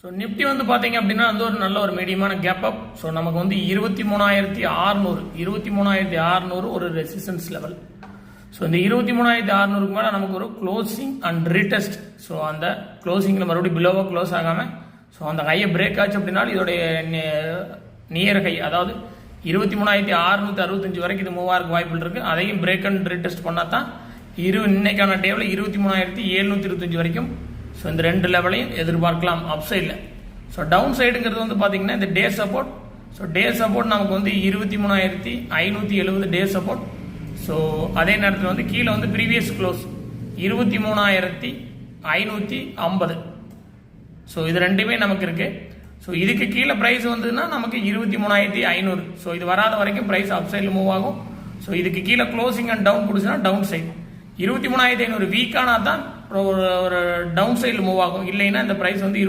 So Nifty வந்து பார்த்தீங்க அப்படின்னா வந்து ஒரு நல்ல ஒரு மீடியமான கேப் அப். ஸோ நமக்கு வந்து 23,600 ஒரு ரெசிஸ்டன்ஸ் லெவல். ஸோ இந்த 23,600க்கு மேலே நமக்கு ஒரு க்ளோசிங் அண்ட் ரீடெஸ்ட். ஸோ அந்த க்ளோசிங்கில் மறுபடியும் பிலோவாக க்ளோஸ் ஆகாமல் ஸோ அந்த ஹையை பிரேக் ஆச்சு அப்படின்னாலும் இதோடைய நியர் ஹை, அதாவது 23,665 வரைக்கும் இது மூவ் ஆகிறதுக்கு வாய்ப்புகள் இருக்குது. அதையும் பிரேக் அண்ட் ரீடெஸ்ட் பண்ணால் தான் இன்னைக்கான டேவில் 23,725 வரைக்கும் ஸோ இந்த ரெண்டு லெவலையும் எதிர்பார்க்கலாம் அப் சைடில். ஸோ டவுன் சைடுங்கிறது வந்து பார்த்தீங்கன்னா இந்த டே சப்போர்ட். ஸோ டே சப்போர்ட் நமக்கு வந்து 23,570 டே சப்போர்ட். ஸோ அதே நேரத்தில் வந்து கீழே வந்து ப்ரீவியஸ் க்ளோஸ் 23,550. ஸோ இது ரெண்டுமே நமக்கு இருக்கு. ஸோ இதுக்கு கீழே ப்ரைஸ் வந்ததுன்னா நமக்கு 23,500. ஸோ இது வராத வரைக்கும் ப்ரைஸ் அப் சைடில் மூவ் ஆகும். ஸோ இதுக்கு கீழே க்ளோசிங் அண்ட் டவுன் கொடுச்சுன்னா டவுன் சைடு 23,500 வீக்கானா தான் ஒரு டவுன் சைடில் மூவ் ஆகும். இல்லைன்னா இந்த ப்ரைஸ் வந்து